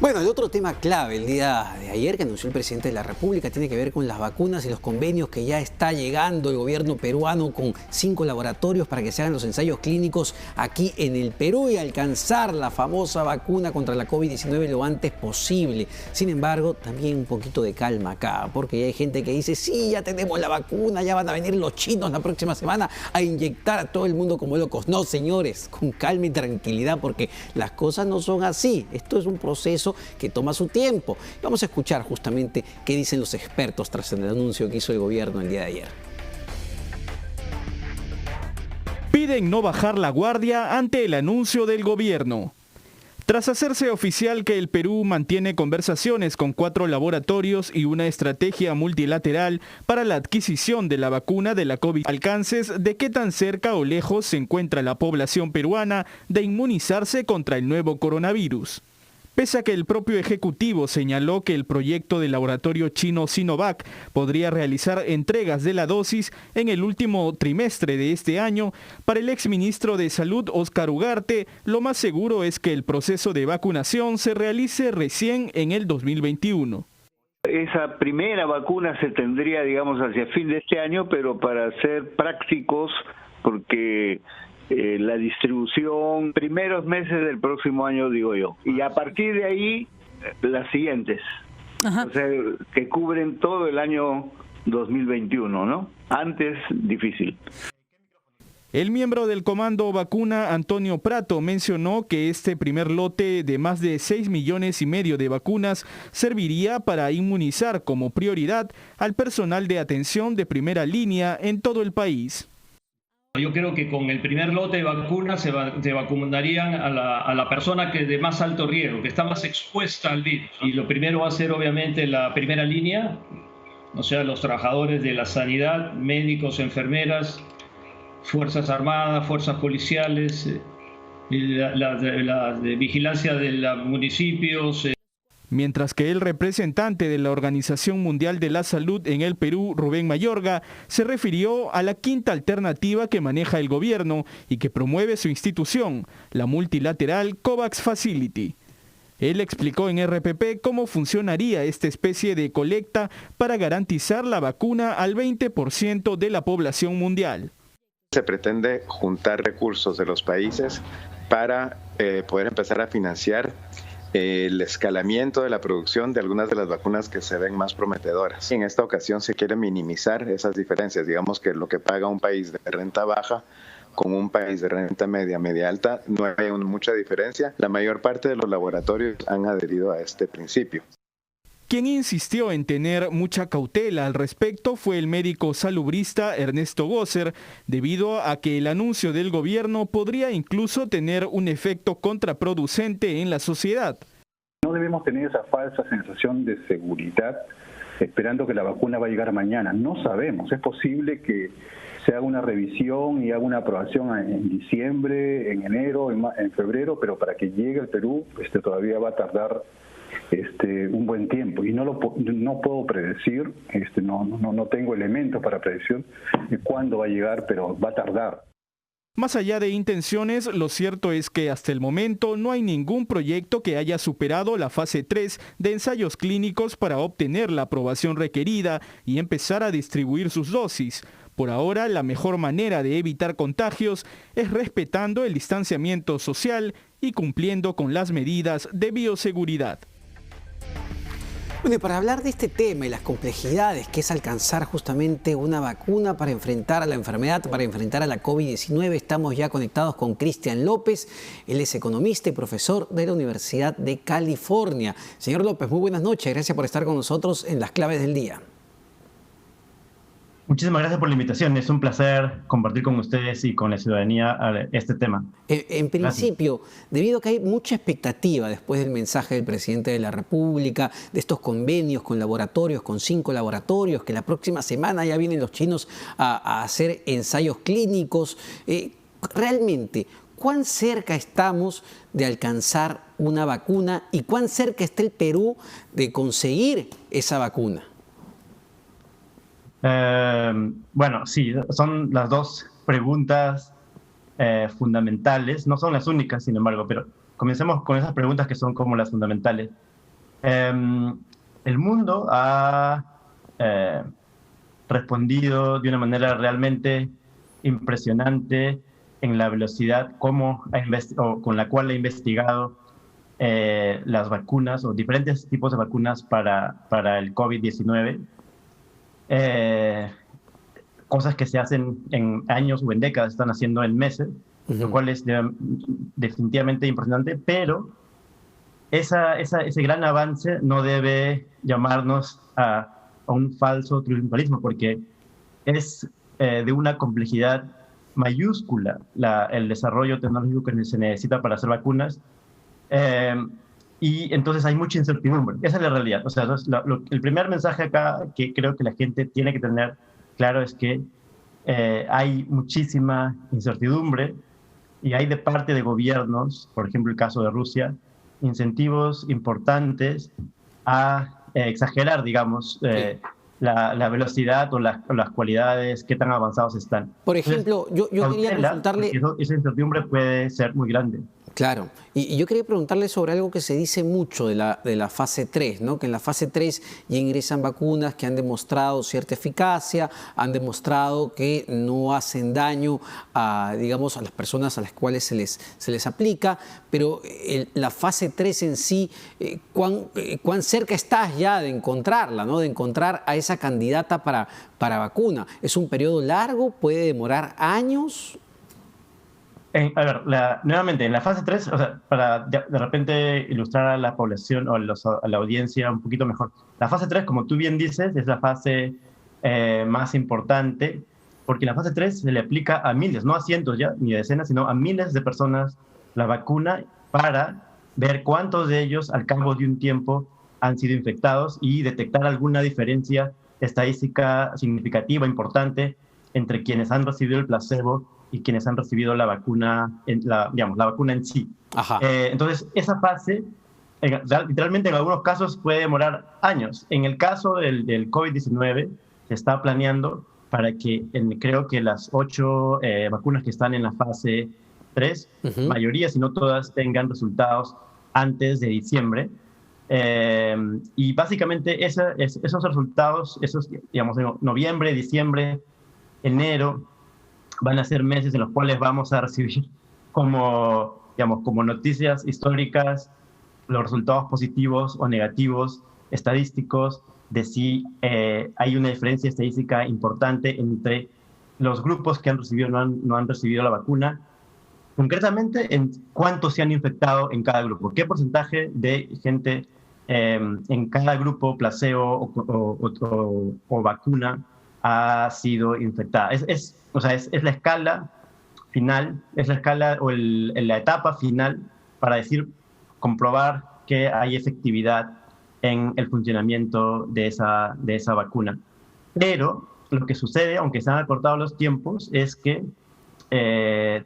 Bueno, el otro tema clave el día de ayer que anunció el presidente de la República tiene que ver con las vacunas y los convenios que ya está llegando el gobierno peruano con 5 laboratorios para que se hagan los ensayos clínicos aquí en el Perú y alcanzar la famosa vacuna contra la COVID-19 lo antes posible. Sin embargo, también un poquito de calma acá, porque ya hay gente que dice, sí, ya tenemos la vacuna, ya van a venir los chinos la próxima semana a inyectar a todo el mundo como locos. No, señores, con calma y tranquilidad, porque las cosas no son así. Esto es un proceso que toma su tiempo. Vamos a escuchar justamente qué dicen los expertos tras el anuncio que hizo el gobierno el día de ayer. Piden no bajar la guardia ante el anuncio del gobierno. Tras hacerse oficial que el Perú mantiene conversaciones con 4 laboratorios y una estrategia multilateral para la adquisición de la vacuna de la COVID, alcances de qué tan cerca o lejos se encuentra la población peruana de inmunizarse contra el nuevo coronavirus. Pese a que el propio Ejecutivo señaló que el proyecto del laboratorio chino Sinovac podría realizar entregas de la dosis en el último trimestre de este año, para el exministro de Salud, Óscar Ugarte, lo más seguro es que el proceso de vacunación se realice recién en el 2021. Esa primera vacuna se tendría, digamos, hacia fin de este año, pero para ser prácticos, porque la distribución, primeros meses del próximo año, digo yo. Y a partir de ahí, las siguientes. Ajá. O sea, que cubren todo el año 2021, ¿no? Antes, difícil. El miembro del Comando Vacuna, Antonio Prato, mencionó que este primer lote de más de 6,5 millones de vacunas serviría para inmunizar como prioridad al personal de atención de primera línea en todo el país. Yo creo que con el primer lote de vacunas se vacunarían a la persona que de más alto riesgo, que está más expuesta al virus. Y lo primero va a ser obviamente la primera línea, o sea, los trabajadores de la sanidad, médicos, enfermeras, fuerzas armadas, fuerzas policiales, la de vigilancia de los municipios. Mientras que el representante de la Organización Mundial de la Salud en el Perú, Rubén Mayorga, se refirió a la quinta alternativa que maneja el gobierno y que promueve su institución, la multilateral COVAX Facility. Él explicó en RPP cómo funcionaría esta especie de colecta para garantizar la vacuna al 20% de la población mundial. Se pretende juntar recursos de los países para poder empezar a financiar el escalamiento de la producción de algunas de las vacunas que se ven más prometedoras. En esta ocasión se quiere minimizar esas diferencias. Digamos que lo que paga un país de renta baja con un país de renta media, media alta, no hay mucha diferencia. La mayor parte de los laboratorios han adherido a este principio. Quien insistió en tener mucha cautela al respecto fue el médico salubrista Ernesto Gosser, debido a que el anuncio del gobierno podría incluso tener un efecto contraproducente en la sociedad. No debemos tener esa falsa sensación de seguridad esperando que la vacuna va a llegar mañana. No sabemos, es posible que se haga una revisión y haga una aprobación en diciembre, en enero, en febrero, pero para que llegue al Perú todavía va a tardar un buen tiempo y no puedo predecir, no tengo elementos para predecir cuándo va a llegar, pero va a tardar. Más allá de intenciones, lo cierto es que hasta el momento no hay ningún proyecto que haya superado la fase 3 de ensayos clínicos para obtener la aprobación requerida y empezar a distribuir sus dosis. Por ahora, la mejor manera de evitar contagios es respetando el distanciamiento social y cumpliendo con las medidas de bioseguridad. Bueno, y para hablar de este tema y las complejidades que es alcanzar justamente una vacuna para enfrentar a la enfermedad, para enfrentar a la COVID-19, estamos ya conectados con Cristian López. Él es economista y profesor de la Universidad de California. Señor López, muy buenas noches. Gracias por estar con nosotros en Las Claves del Día. Muchísimas gracias por la invitación. Es un placer compartir con ustedes y con la ciudadanía este tema. En principio, debido a que hay mucha expectativa después del mensaje del presidente de la República, de estos convenios con laboratorios, con 5 laboratorios, que la próxima semana ya vienen los chinos a hacer ensayos clínicos, realmente, ¿cuán cerca estamos de alcanzar una vacuna y cuán cerca está el Perú de conseguir esa vacuna? Bueno, sí, son las dos preguntas fundamentales, no son las únicas, sin embargo, pero comencemos con esas preguntas que son como las fundamentales. El mundo ha respondido de una manera realmente impresionante en la velocidad con la cual ha investigado las vacunas o diferentes tipos de vacunas para el COVID-19. Cosas que se hacen en años o en décadas están haciendo en meses, lo cual es definitivamente impresionante, pero ese gran avance no debe llamarnos a un falso triunfalismo, porque es de una complejidad mayúscula el desarrollo tecnológico que se necesita para hacer vacunas, y entonces hay mucha incertidumbre. Esa es la realidad. O sea, el primer mensaje acá que creo que la gente tiene que tener claro es que hay muchísima incertidumbre y hay de parte de gobiernos, por ejemplo el caso de Rusia, incentivos importantes a exagerar, digamos, la velocidad o las cualidades, qué tan avanzados están. Por ejemplo, yo quería consultarle... Esa incertidumbre puede ser muy grande. Claro, y yo quería preguntarle sobre algo que se dice mucho de la fase 3, ¿no? Que en la fase 3 ya ingresan vacunas que han demostrado cierta eficacia, han demostrado que no hacen daño digamos, a las personas a las cuales se les aplica, pero la fase 3 en sí, ¿cuán cerca estás ya de encontrarla, ¿no? De encontrar a esa candidata para vacuna? ¿Es un periodo largo? ¿Puede demorar años? Nuevamente, en la fase 3, o sea, para de repente ilustrar a la población o a la audiencia un poquito mejor, la fase 3, como tú bien dices, es la fase más importante, porque en la fase 3 se le aplica a miles, no a cientos ya, ni a decenas, sino a miles de personas la vacuna para ver cuántos de ellos al cabo de un tiempo han sido infectados y detectar alguna diferencia estadística significativa, importante, entre quienes han recibido el placebo y quienes han recibido la vacuna, la vacuna en sí. Entonces, esa fase, literalmente en algunos casos puede demorar años. En el caso del COVID-19, se está planeando para que, creo que las 8 vacunas que están en la fase 3, mayoría, si no todas, tengan resultados antes de diciembre. Y básicamente esos resultados, digamos, en noviembre, diciembre, enero, van a ser meses en los cuales vamos a recibir como noticias históricas los resultados positivos o negativos estadísticos de si hay una diferencia estadística importante entre los grupos que han recibido o no han recibido la vacuna, concretamente en cuántos se han infectado en cada grupo, qué porcentaje de gente en cada grupo placebo o vacuna ha sido infectada. Es la escala final, es la escala o la etapa final para comprobar que hay efectividad en el funcionamiento de esa vacuna. Pero lo que sucede, aunque se han acortado los tiempos, es que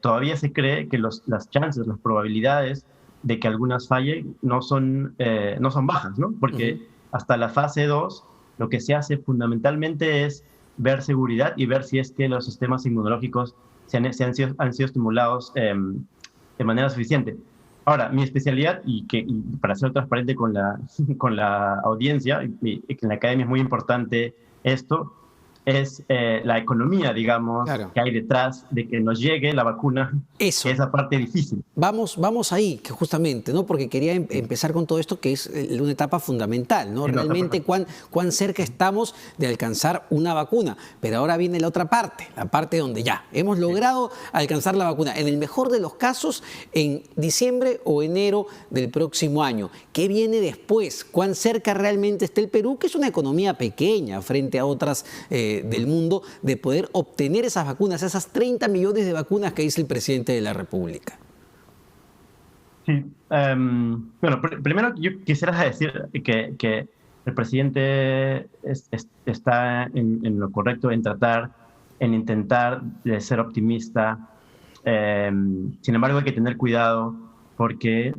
todavía se cree que las chances, las probabilidades de que algunas fallen no son bajas, ¿no? Porque hasta la fase 2 lo que se hace fundamentalmente es ver seguridad y ver si es que los sistemas inmunológicos han sido estimulados de manera suficiente. Ahora, mi especialidad, y para ser transparente con la audiencia, y que en la academia es muy importante esto, es la economía, digamos, claro, que hay detrás de que nos llegue la vacuna. Eso. Que es la parte difícil. Vamos ahí, que justamente, ¿no? Porque quería empezar con todo esto, que es una etapa fundamental, ¿no? Realmente cuán cerca estamos de alcanzar una vacuna. Pero ahora viene la otra parte, la parte donde ya hemos logrado alcanzar la vacuna. En el mejor de los casos, en diciembre o enero del próximo año. ¿Qué viene después? ¿Cuán cerca realmente está el Perú, que es una economía pequeña frente a otras del mundo, de poder obtener esas vacunas, esas 30 millones de vacunas que dice el presidente de la República? Sí, bueno, primero yo quisiera decir que el presidente está en lo correcto en intentar de ser optimista. Sin embargo, hay que tener cuidado porque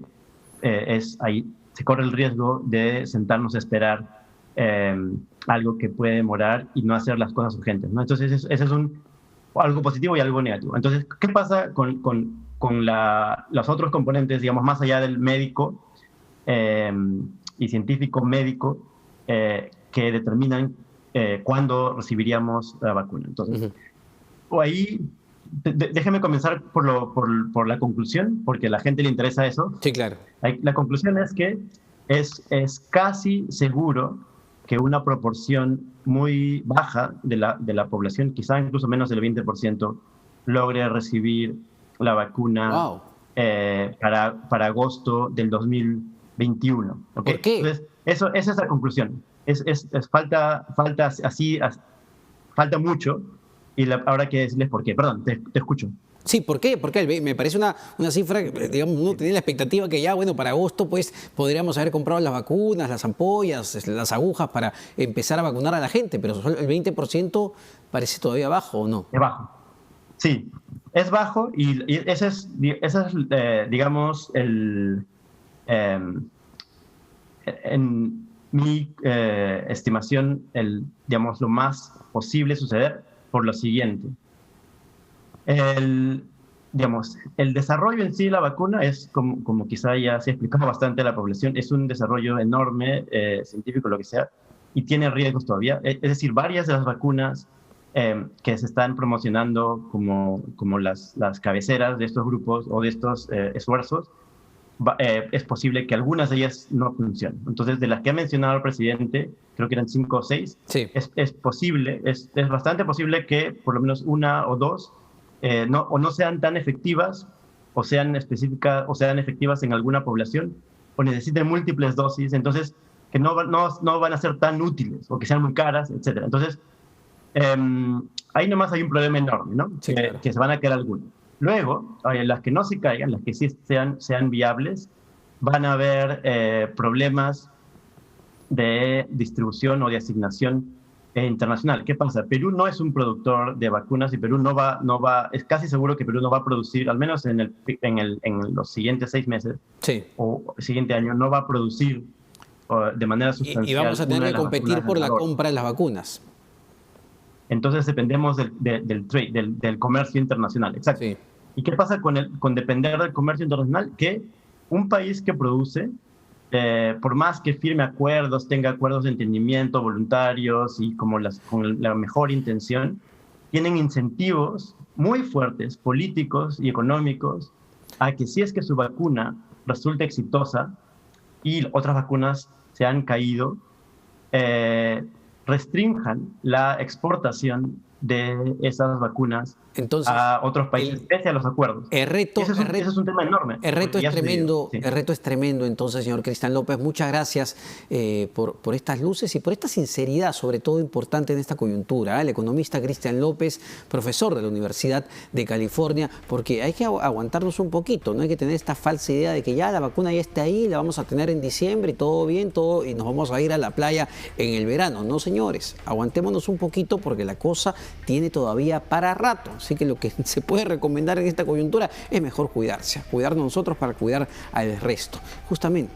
ahí se corre el riesgo de sentarnos a esperar algo que puede demorar y no hacer las cosas urgentes, ¿no? Entonces, ese es algo positivo y algo negativo. Entonces, ¿qué pasa con los otros componentes, digamos, más allá del médico? y científico médico que determinan cuándo recibiríamos la vacuna. Entonces, ahí, déjeme comenzar por la conclusión, porque a la gente le interesa eso. Sí, claro. La conclusión es que es casi seguro que una proporción muy baja de la población, quizá incluso menos del 20%, logre recibir la vacuna Wow. para agosto del 2021. ¿Okay? ¿Por qué? Entonces, esa es la conclusión. Falta mucho, y ahora hay que decirles por qué. Perdón, te escucho. Sí, ¿por qué? Porque me parece una cifra, digamos, uno tenía la expectativa que ya, bueno, para agosto pues podríamos haber comprado las vacunas, las ampollas, las agujas para empezar a vacunar a la gente, pero el 20% parece todavía bajo, ¿o no? Es bajo. Sí, es bajo y ese es digamos, en mi estimación, digamos, lo más posible suceder por lo siguiente. El desarrollo en sí de la vacuna es, como quizá ya se ha explicado bastante a la población, es un desarrollo enorme, científico, lo que sea, y tiene riesgos todavía. Es decir, varias de las vacunas que se están promocionando como las cabeceras de estos grupos o de estos esfuerzos, es posible que algunas de ellas no funcionen. Entonces, de las que ha mencionado el presidente, creo que eran 5 o 6, sí. es posible, es bastante posible que por lo menos una o dos no sean tan efectivas o sean específicas o sean efectivas en alguna población o necesiten múltiples dosis, entonces que no van a ser tan útiles o que sean muy caras, etc. Entonces, ahí nomás hay un problema enorme, ¿no? Sí, claro. Que se van a caer algunas. Luego, las que no se caigan, las que sí sean viables, van a haber problemas de distribución o de asignación internacional. ¿Qué pasa? Perú no es un productor de vacunas y Perú no va, es casi seguro que Perú no va a producir, al menos en los siguientes 6 meses Sí. o el siguiente año, no va a producir de manera sustancial. Y vamos a tener que competir por la compra de las vacunas. Entonces dependemos del trade, del comercio internacional. Exacto. Sí. ¿Y qué pasa con depender del comercio internacional? Que un país que produce, por más que firme acuerdos, tenga acuerdos de entendimiento voluntarios y con la mejor intención, tienen incentivos muy fuertes, políticos y económicos, a que si es que su vacuna resulta exitosa y otras vacunas se han caído, restrinjan la exportación de esas vacunas Entonces, a otros países, pese a los acuerdos. Ese es un tema enorme. El reto es tremendo, Sí. el reto es tremendo. Entonces, señor Cristian López, muchas gracias por estas luces y por esta sinceridad, sobre todo importante en esta coyuntura. El economista Cristian López, profesor de la Universidad de California, porque hay que aguantarnos un poquito, no hay que tener esta falsa idea de que ya la vacuna ya está ahí, la vamos a tener en diciembre y todo bien, y nos vamos a ir a la playa en el verano. No, señores, aguantémonos un poquito porque la cosa tiene todavía para rato. Así que lo que se puede recomendar en esta coyuntura es mejor cuidarnos nosotros para cuidar al resto. Justamente,